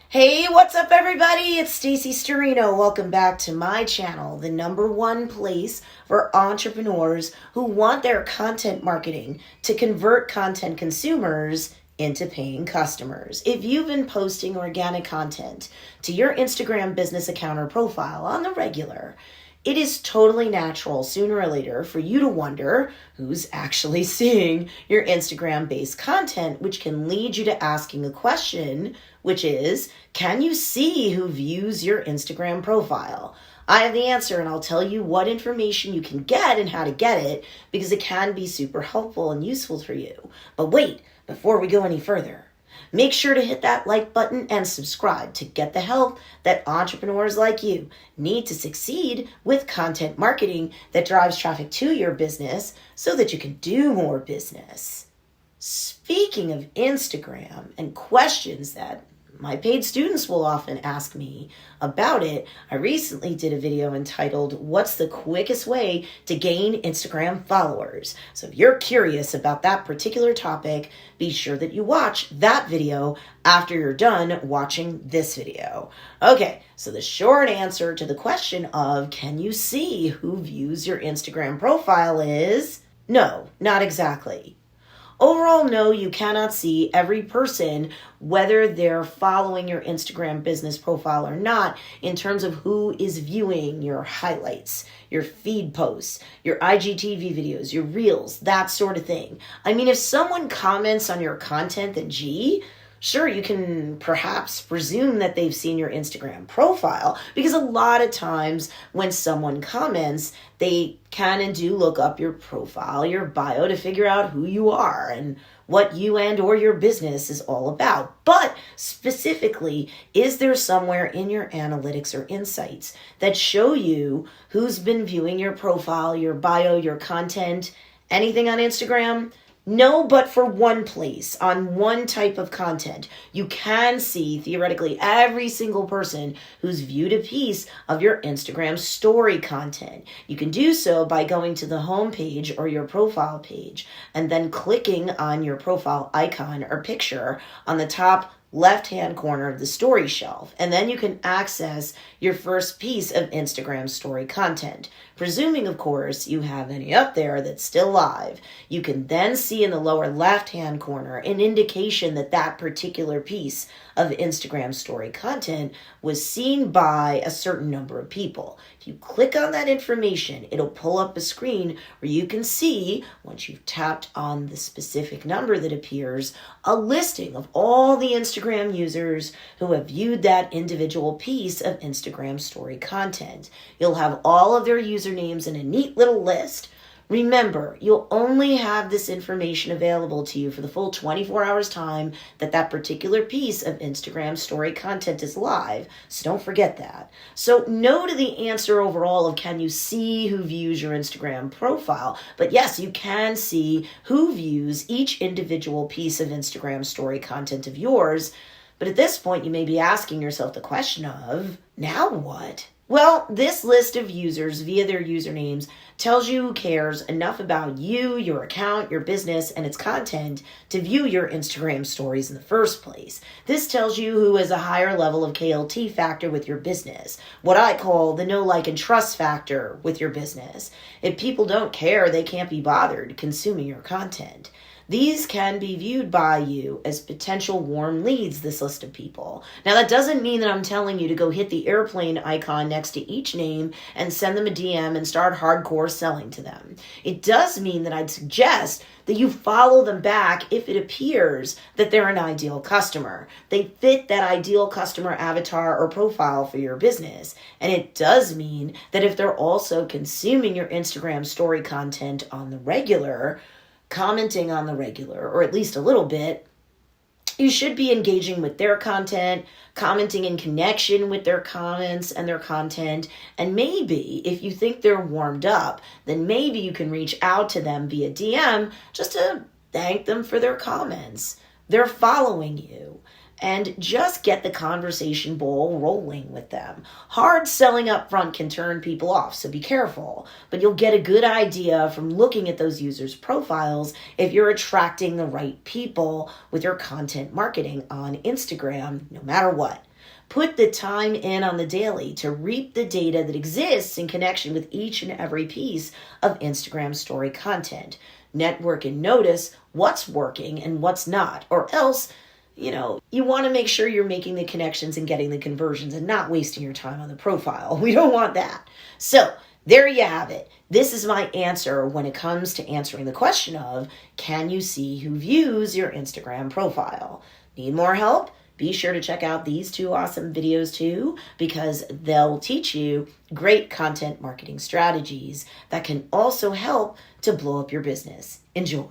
Hey, what's up everybody? It's Stacey Storino. Welcome back to my channel, the #1 place for entrepreneurs who want their content marketing to convert content consumers into paying customers. If you've been posting organic content to your Instagram business account or profile on the regular, it is totally natural sooner or later for you to wonder who's actually seeing your Instagram-based content, which can lead you to asking a question, which is, can you see who views your Instagram profile? I have the answer, and I'll tell you what information you can get and how to get it, because it can be super helpful and useful for you. But wait, before we go any further, make sure to hit that like button and subscribe to get the help that entrepreneurs like you need to succeed with content marketing that drives traffic to your business so that you can do more business. Speaking of Instagram and questions that my paid students will often ask me about it, I recently did a video entitled, "What's the quickest way to gain Instagram followers?" So if you're curious about that particular topic, be sure that you watch that video after you're done watching this video. Okay, so the short answer to the question of, can you see who views your Instagram profile is, no, not exactly. Overall, no, you cannot see every person, whether they're following your Instagram business profile or not, in terms of who is viewing your highlights, your feed posts, your IGTV videos, your reels, that sort of thing. I mean, if someone comments on your content, then sure, you can perhaps presume that they've seen your Instagram profile, because a lot of times when someone comments, they can and do look up your profile, your bio, to figure out who you are and what you and or your business is all about. But specifically, is there somewhere in your analytics or insights that show you who's been viewing your profile, your bio, your content, anything on Instagram? No, but for one place, on one type of content, you can see theoretically every single person who's viewed a piece of your Instagram story content. You can do so by going to the home page or your profile page and then clicking on your profile icon or picture on the top left-hand corner of the story shelf, and then you can access your first piece of Instagram story content. Presuming, of course, you have any up there that's still live. You can then see in the lower left-hand corner an indication that that particular piece of Instagram story content was seen by a certain number of people. If you click on that information, it'll pull up a screen where you can see, once you've tapped on the specific number that appears, a listing of all the Instagram users who have viewed that individual piece of Instagram story content. You'll have all of their usernames in a neat little list. Remember, you'll only have this information available to you for the full 24 hours time that that particular piece of Instagram story content is live, so don't forget that. So no to the answer overall of, can you see who views your Instagram profile? But yes, you can see who views each individual piece of Instagram story content of yours. But at this point, you may be asking yourself the question of, now what? Well, this list of users via their usernames tells you who cares enough about you, your account, your business, and its content to view your Instagram stories in the first place. This tells you who has a higher level of KLT factor with your business, what I call the know, like, and trust factor with your business. If people don't care, they can't be bothered consuming your content. These can be viewed by you as potential warm leads, this list of people. Now, that doesn't mean that I'm telling you to go hit the airplane icon next to each name and send them a DM and start hardcore selling to them. It does mean that I'd suggest that you follow them back if it appears that they're an ideal customer. They fit that ideal customer avatar or profile for your business. And it does mean that if they're also consuming your Instagram story content on the regular, commenting on the regular, or at least a little bit, you should be engaging with their content, commenting in connection with their comments and their content. And maybe if you think they're warmed up, then maybe you can reach out to them via DM just to thank them for their comments. They're following you. and just get the conversation ball rolling with them. Hard selling up front can turn people off, so be careful. But you'll get a good idea from looking at those users' profiles if you're attracting the right people with your content marketing on Instagram, no matter what. Put the time in on the daily to reap the data that exists in connection with each and every piece of Instagram story content. Network and notice what's working and what's not, or else, you want to make sure you're making the connections and getting the conversions and not wasting your time on the profile. We don't want that. So there you have it. This is my answer when it comes to answering the question of, can you see who views your Instagram profile? Need more help? Be sure to check out these 2 awesome videos too, because they'll teach you great content marketing strategies that can also help to blow up your business. Enjoy.